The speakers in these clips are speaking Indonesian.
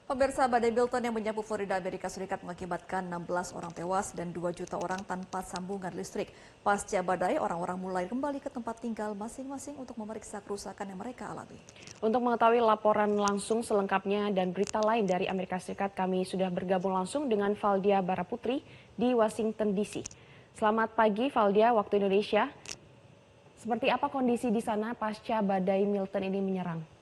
Pemirsa, badai Milton yang menyapu Florida, Amerika Serikat mengakibatkan 16 orang tewas dan 2 juta orang tanpa sambungan listrik. Pasca badai, orang-orang mulai kembali ke tempat tinggal masing-masing untuk memeriksa kerusakan yang mereka alami. Untuk mengetahui laporan langsung selengkapnya dan berita lain dari Amerika Serikat, kami sudah bergabung langsung dengan Valdia Baraputri di Washington DC. Selamat pagi Valdia, waktu Indonesia. Seperti apa kondisi di sana pasca badai Milton ini menyerang?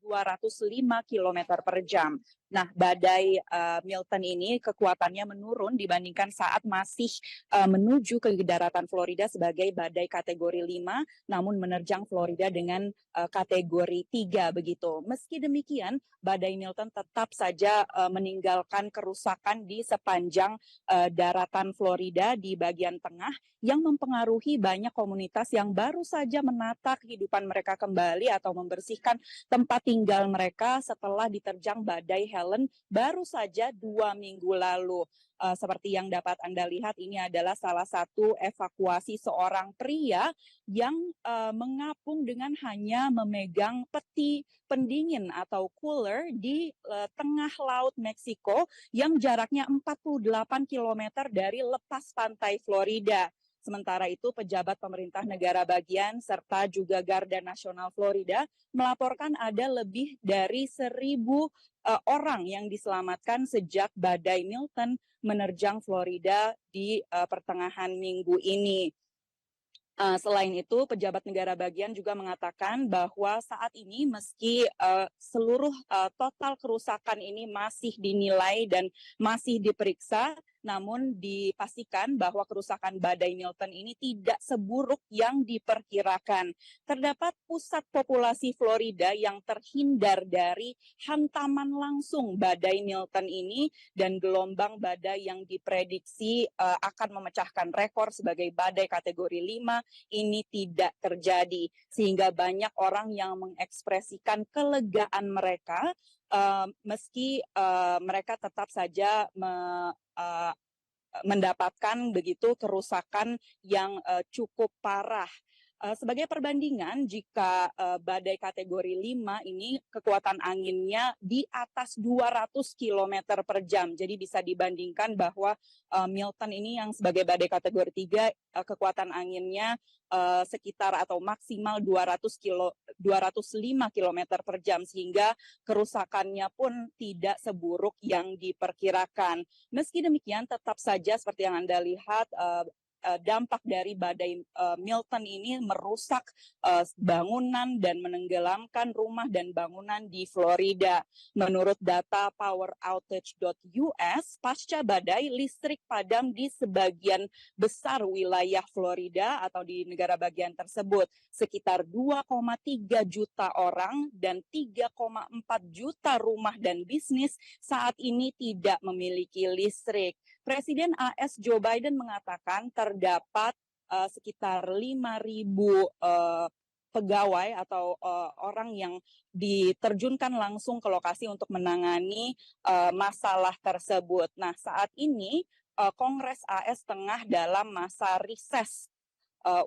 205 kilometer per jam. Nah, badai Milton ini kekuatannya menurun dibandingkan saat masih menuju ke daratan Florida sebagai badai kategori 5, namun menerjang Florida dengan kategori 3 begitu. Meski demikian, badai Milton tetap saja meninggalkan kerusakan di sepanjang daratan Florida di bagian tengah yang mempengaruhi banyak komunitas yang baru saja menata kehidupan mereka kembali atau membersihkan tempat tinggal mereka setelah diterjang badai Helen baru saja 2 minggu lalu. Seperti yang dapat Anda lihat, ini adalah salah satu evakuasi seorang pria yang mengapung dengan hanya memegang peti pendingin atau cooler di tengah laut Meksiko yang jaraknya 48 kilometer dari lepas pantai Florida. Sementara itu, pejabat pemerintah negara bagian serta juga Garda Nasional Florida melaporkan ada lebih dari 1.000 orang yang diselamatkan sejak badai Milton menerjang Florida di pertengahan minggu ini. Selain itu, pejabat negara bagian juga mengatakan bahwa saat ini meski seluruh total kerusakan ini masih dinilai dan masih diperiksa, namun dipastikan bahwa kerusakan badai Milton ini tidak seburuk yang diperkirakan. Terdapat pusat populasi Florida yang terhindar dari hantaman langsung badai Milton ini dan gelombang badai yang diprediksi akan memecahkan rekor sebagai badai kategori 5 ini tidak terjadi, sehingga banyak orang yang mengekspresikan kelegaan mereka meski mereka tetap saja mendapatkan begitu kerusakan yang cukup parah. Sebagai perbandingan, jika badai kategori 5 ini kekuatan anginnya di atas 200 km per jam. Jadi bisa dibandingkan bahwa Milton ini yang sebagai badai kategori 3, kekuatan anginnya sekitar atau maksimal 205 km per jam. Sehingga kerusakannya pun tidak seburuk yang diperkirakan. Meski demikian, tetap saja seperti yang Anda lihat, dampak dari badai Milton ini merusak bangunan dan menenggelamkan rumah dan bangunan di Florida. Menurut data poweroutage.us, pasca badai listrik padam di sebagian besar wilayah Florida atau di negara bagian tersebut. Sekitar 2,3 juta orang dan 3,4 juta rumah dan bisnis saat ini tidak memiliki listrik. Presiden AS Joe Biden mengatakan terdapat sekitar 5.000 pegawai atau orang yang diterjunkan langsung ke lokasi untuk menangani masalah tersebut. Nah, saat ini Kongres AS tengah dalam masa reses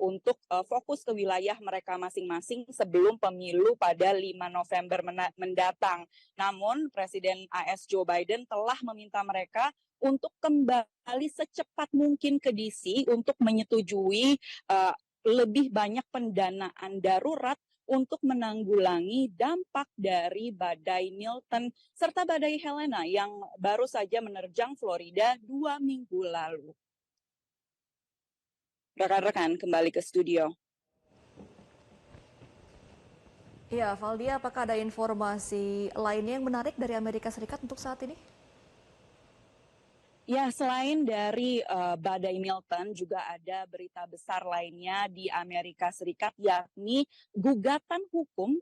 untuk fokus ke wilayah mereka masing-masing sebelum pemilu pada 5 November mendatang. Namun, Presiden AS Joe Biden telah meminta mereka untuk kembali secepat mungkin ke DC untuk menyetujui lebih banyak pendanaan darurat untuk menanggulangi dampak dari badai Milton serta badai Helena yang baru saja menerjang Florida 2 minggu lalu. Rekan-rekan, kembali ke studio. Ya, Valdia, apakah ada informasi lainnya yang menarik dari Amerika Serikat untuk saat ini? Ya, selain dari badai Milton, juga ada berita besar lainnya di Amerika Serikat, yakni gugatan hukum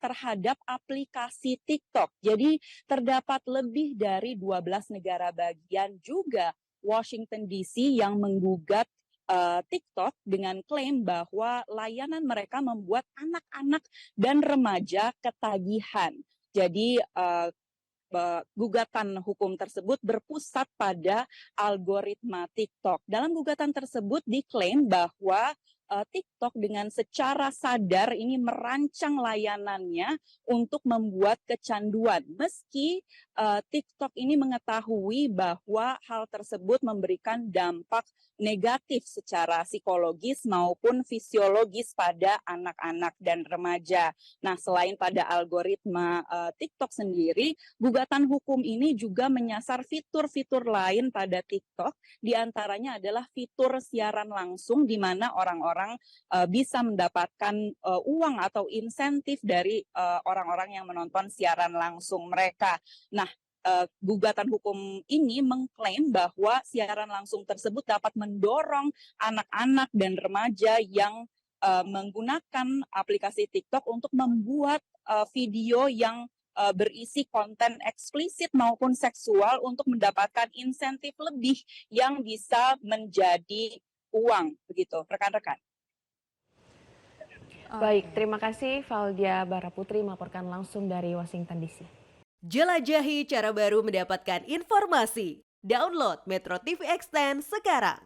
terhadap aplikasi TikTok. Jadi terdapat lebih dari 12 negara bagian juga Washington DC yang menggugat TikTok dengan klaim bahwa layanan mereka membuat anak-anak dan remaja ketagihan. Jadi gugatan hukum tersebut berpusat pada algoritma TikTok. Dalam gugatan tersebut diklaim bahwa TikTok dengan secara sadar ini merancang layanannya untuk membuat kecanduan. Meski TikTok ini mengetahui bahwa hal tersebut memberikan dampak negatif secara psikologis maupun fisiologis pada anak-anak dan remaja. Nah, selain pada algoritma TikTok sendiri, gugatan hukum ini juga menyasar fitur-fitur lain pada TikTok, di antaranya adalah fitur siaran langsung di mana orang-orang bisa mendapatkan uang atau insentif dari orang-orang yang menonton siaran langsung mereka. Nah, gugatan hukum ini mengklaim bahwa siaran langsung tersebut dapat mendorong anak-anak dan remaja yang menggunakan aplikasi TikTok untuk membuat video yang berisi konten eksplisit maupun seksual untuk mendapatkan insentif lebih yang bisa menjadi uang, begitu, rekan-rekan. Baik, terima kasih Valdia Baraputri melaporkan langsung dari Washington DC. Jelajahi cara baru mendapatkan informasi. Download Metro TV Extend sekarang.